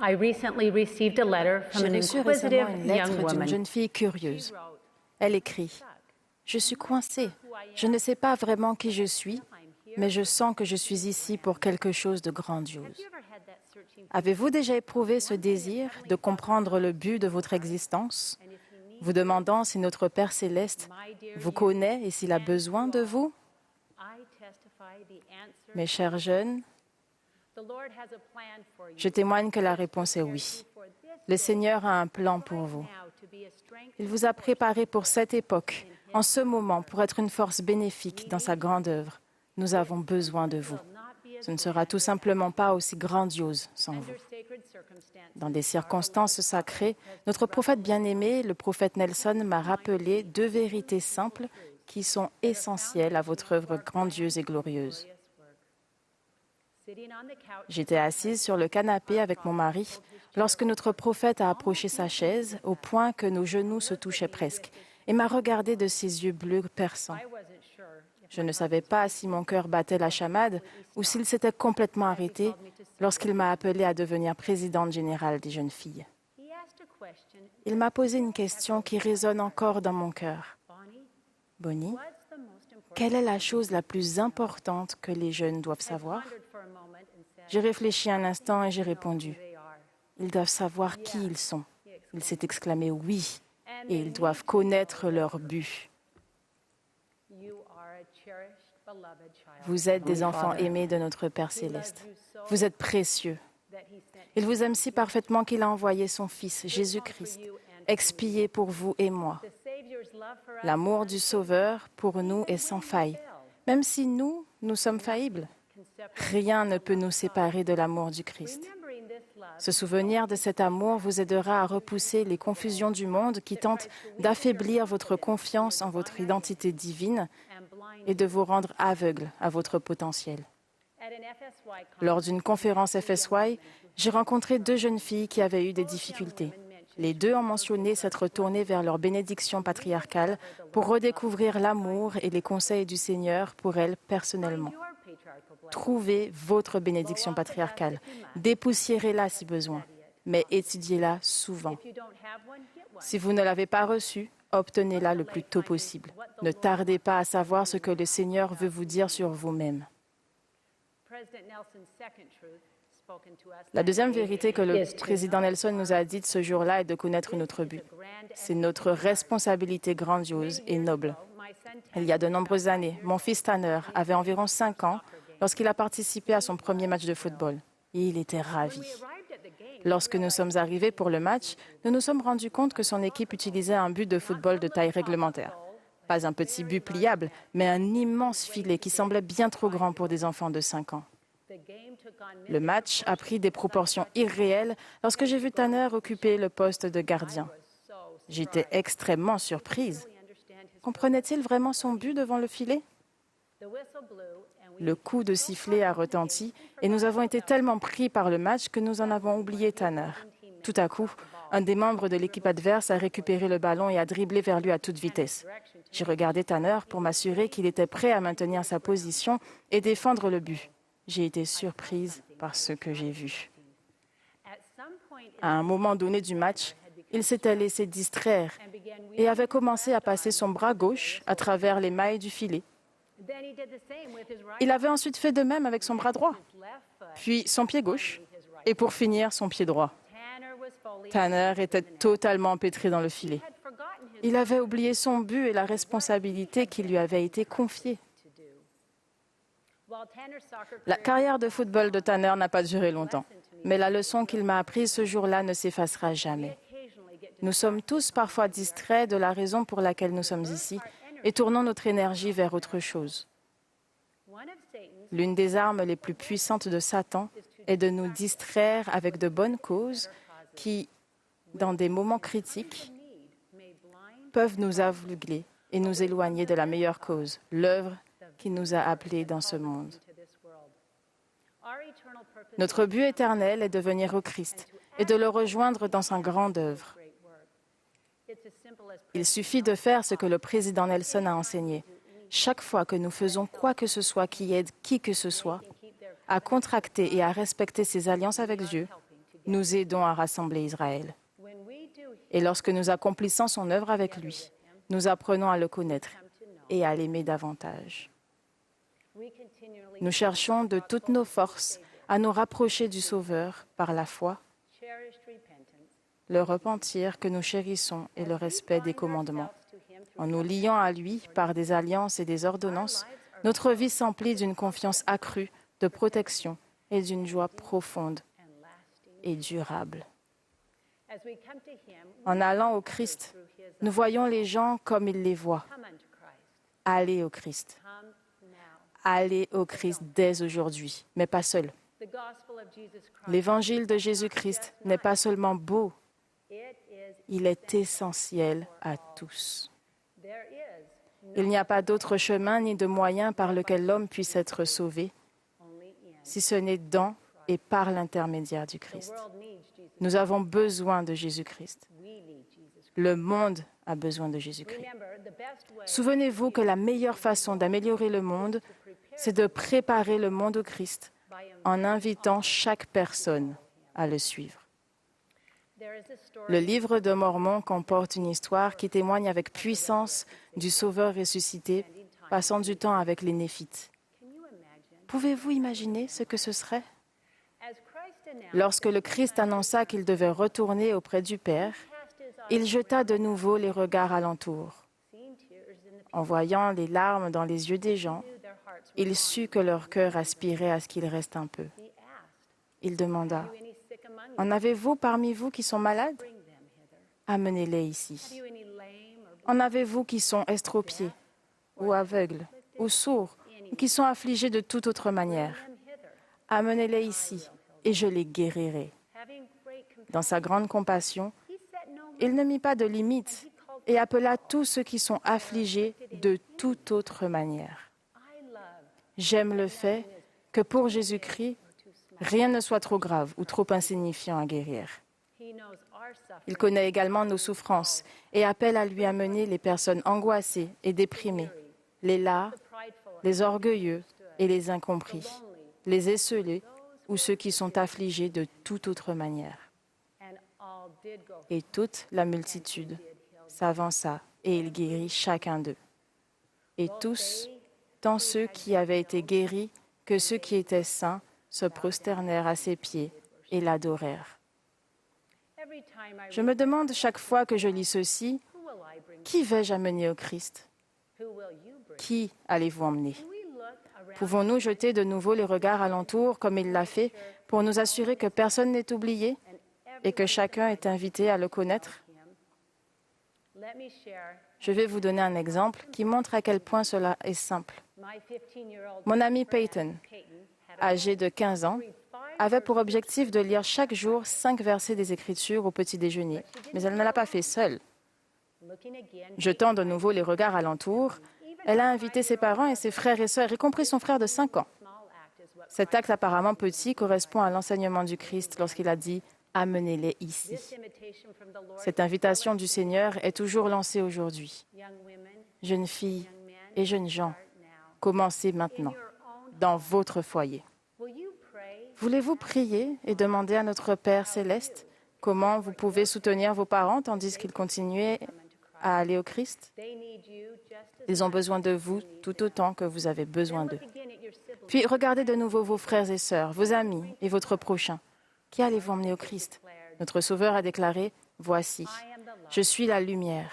I recently received a letter from J'ai an reçu récemment inquisitive une lettre young d'une woman. jeune fille curieuse. Elle écrit « Je suis coincée. Je ne sais pas vraiment qui je suis, mais je sens que je suis ici pour quelque chose de grandiose. » Avez-vous déjà éprouvé ce désir de comprendre le but de votre existence, vous demandant si notre Père céleste vous connaît et s'il a besoin de vous? Mes chers jeunes, je témoigne que la réponse est oui. Le Seigneur a un plan pour vous. Il vous a préparé pour cette époque, en ce moment, pour être une force bénéfique dans sa grande œuvre. Nous avons besoin de vous. Ce ne sera tout simplement pas aussi grandiose sans vous. Dans des circonstances sacrées, notre prophète bien-aimé, le prophète Nelson, m'a rappelé 2 vérités simples qui sont essentielles à votre œuvre grandiose et glorieuse. J'étais assise sur le canapé avec mon mari lorsque notre prophète a approché sa chaise au point que nos genoux se touchaient presque et m'a regardé de ses yeux bleus perçants. Je ne savais pas si mon cœur battait la chamade ou s'il s'était complètement arrêté lorsqu'il m'a appelée à devenir présidente générale des jeunes filles. Il m'a posé une question qui résonne encore dans mon cœur. « Bonnie, quelle est la chose la plus importante que les jeunes doivent savoir? » J'ai réfléchi un instant et j'ai répondu. Ils doivent savoir qui ils sont. Il s'est exclamé oui, et ils doivent connaître leur but. Vous êtes des enfants aimés de notre Père céleste. Vous êtes précieux. Il vous aime si parfaitement qu'il a envoyé son Fils, Jésus-Christ, expier pour vous et moi. L'amour du Sauveur pour nous est sans faille, même si nous sommes faillibles. Rien ne peut nous séparer de l'amour du Christ. Ce souvenir de cet amour vous aidera à repousser les confusions du monde qui tentent d'affaiblir votre confiance en votre identité divine et de vous rendre aveugle à votre potentiel. Lors d'une conférence FSY, j'ai rencontré 2 jeunes filles qui avaient eu des difficultés. Les 2 ont mentionné s'être tournées vers leur bénédiction patriarcale pour redécouvrir l'amour et les conseils du Seigneur pour elles personnellement. Trouvez votre bénédiction patriarcale, dépoussiérez-la si besoin, mais étudiez-la souvent. Si vous ne l'avez pas reçue, obtenez-la le plus tôt possible. Ne tardez pas à savoir ce que le Seigneur veut vous dire sur vous-même. La deuxième vérité que le président Nelson nous a dite ce jour-là est de connaître notre but. C'est notre responsabilité grandiose et noble. Il y a de nombreuses années, mon fils Tanner avait environ 5 ans lorsqu'il a participé à son premier match de football. Et il était ravi. Lorsque nous sommes arrivés pour le match, nous nous sommes rendus compte que son équipe utilisait un but de football de taille réglementaire. Pas un petit but pliable, mais un immense filet qui semblait bien trop grand pour des enfants de 5 ans. Le match a pris des proportions irréelles lorsque j'ai vu Tanner occuper le poste de gardien. J'étais extrêmement surprise. Comprenait-il vraiment son but devant le filet? Le coup de sifflet a retenti et nous avons été tellement pris par le match que nous en avons oublié Tanner. Tout à coup, un des membres de l'équipe adverse a récupéré le ballon et a dribblé vers lui à toute vitesse. J'ai regardé Tanner pour m'assurer qu'il était prêt à maintenir sa position et défendre le but. J'ai été surprise par ce que j'ai vu. À un moment donné du match, il s'était laissé distraire et avait commencé à passer son bras gauche à travers les mailles du filet. Il avait ensuite fait de même avec son bras droit, puis son pied gauche, et pour finir, son pied droit. Tanner était totalement empêtré dans le filet. Il avait oublié son but et la responsabilité qui lui avait été confiée. La carrière de football de Tanner n'a pas duré longtemps, mais la leçon qu'il m'a apprise ce jour-là ne s'effacera jamais. Nous sommes tous parfois distraits de la raison pour laquelle nous sommes ici et tournons notre énergie vers autre chose. L'une des armes les plus puissantes de Satan est de nous distraire avec de bonnes causes qui, dans des moments critiques, peuvent nous aveugler et nous éloigner de la meilleure cause, l'œuvre qui nous a appelés dans ce monde. Notre but éternel est de venir au Christ et de le rejoindre dans sa grande œuvre. Il suffit de faire ce que le président Nelson a enseigné. Chaque fois que nous faisons quoi que ce soit qui aide qui que ce soit à contracter et à respecter ses alliances avec Dieu, nous aidons à rassembler Israël. Et lorsque nous accomplissons son œuvre avec lui, nous apprenons à le connaître et à l'aimer davantage. Nous cherchons de toutes nos forces à nous rapprocher du Sauveur par la foi, le repentir que nous chérissons et le respect des commandements. En nous liant à lui par des alliances et des ordonnances, notre vie s'emplit d'une confiance accrue, de protection et d'une joie profonde et durable. En allant au Christ, nous voyons les gens comme il les voit. Allez au Christ. Allez au Christ dès aujourd'hui, mais pas seul. L'évangile de Jésus-Christ n'est pas seulement beau, il est essentiel à tous. Il n'y a pas d'autre chemin ni de moyen par lequel l'homme puisse être sauvé, si ce n'est dans et par l'intermédiaire du Christ. Nous avons besoin de Jésus-Christ. Le monde a besoin de Jésus-Christ. Souvenez-vous que la meilleure façon d'améliorer le monde, c'est de préparer le monde au Christ en invitant chaque personne à le suivre. Le livre de Mormon comporte une histoire qui témoigne avec puissance du Sauveur ressuscité, passant du temps avec les Néphites. Pouvez-vous imaginer ce que ce serait? Lorsque le Christ annonça qu'il devait retourner auprès du Père, il jeta de nouveau les regards alentour. En voyant les larmes dans les yeux des gens, il sut que leur cœur aspirait à ce qu'il reste un peu. Il demanda, « En avez-vous parmi vous qui sont malades? Amenez-les ici. En avez-vous qui sont estropiés, ou aveugles, ou sourds, ou qui sont affligés de toute autre manière? Amenez-les ici, et je les guérirai. » Dans sa grande compassion, il ne mit pas de limite et appela tous ceux qui sont affligés de toute autre manière. J'aime le fait que pour Jésus-Christ, rien ne soit trop grave ou trop insignifiant à guérir. Il connaît également nos souffrances et appelle à lui amener les personnes angoissées et déprimées, les las, les orgueilleux et les incompris, les esseulés ou ceux qui sont affligés de toute autre manière. Et toute la multitude s'avança et il guérit chacun d'eux. Et tous, tant ceux qui avaient été guéris que ceux qui étaient saints, se prosternèrent à ses pieds et l'adorèrent. Je me demande chaque fois que je lis ceci, qui vais-je amener au Christ? Qui allez-vous emmener? Pouvons-nous jeter de nouveau les regards alentour comme il l'a fait pour nous assurer que personne n'est oublié et que chacun est invité à le connaître? Je vais vous donner un exemple qui montre à quel point cela est simple. Mon ami Peyton, âgé de 15 ans, avait pour objectif de lire chaque jour 5 versets des Écritures au petit déjeuner, mais elle ne l'a pas fait seule. Jetant de nouveau les regards alentour, elle a invité ses parents et ses frères et sœurs, y compris son frère de 5 ans. Cet acte apparemment petit correspond à l'enseignement du Christ lorsqu'il a dit « Amenez-les ici ». Cette invitation du Seigneur est toujours lancée aujourd'hui. Jeunes filles et jeunes gens, commencez maintenant, dans votre foyer. Voulez-vous prier et demander à notre Père céleste comment vous pouvez soutenir vos parents tandis qu'ils continuaient à aller au Christ? Ils ont besoin de vous tout autant que vous avez besoin d'eux. Puis regardez de nouveau vos frères et sœurs, vos amis et votre prochain. Qui allez-vous emmener au Christ? Notre Sauveur a déclaré, « Voici, je suis la lumière.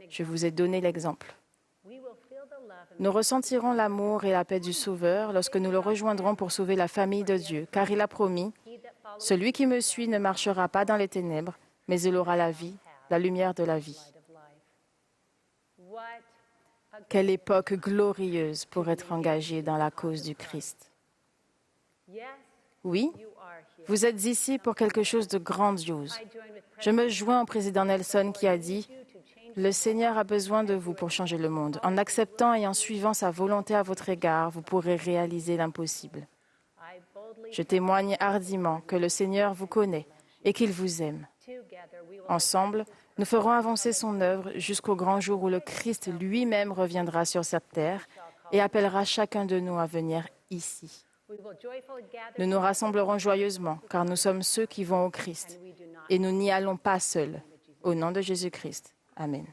Je vous ai donné l'exemple. » Nous ressentirons l'amour et la paix du Sauveur lorsque nous le rejoindrons pour sauver la famille de Dieu, car il a promis, « Celui qui me suit ne marchera pas dans les ténèbres, mais il aura la vie, la lumière de la vie. » Quelle époque glorieuse pour être engagé dans la cause du Christ. Oui, vous êtes ici pour quelque chose de grandiose. Je me joins au président Nelson qui a dit « Le Seigneur a besoin de vous pour changer le monde. En acceptant et en suivant sa volonté à votre égard, vous pourrez réaliser l'impossible. » Je témoigne hardiment que le Seigneur vous connaît et qu'il vous aime. Ensemble, nous ferons avancer son œuvre jusqu'au grand jour où le Christ lui-même reviendra sur cette terre et appellera chacun de nous à venir ici. Nous nous rassemblerons joyeusement, car nous sommes ceux qui vont au Christ, et nous n'y allons pas seuls. Au nom de Jésus-Christ. Amen.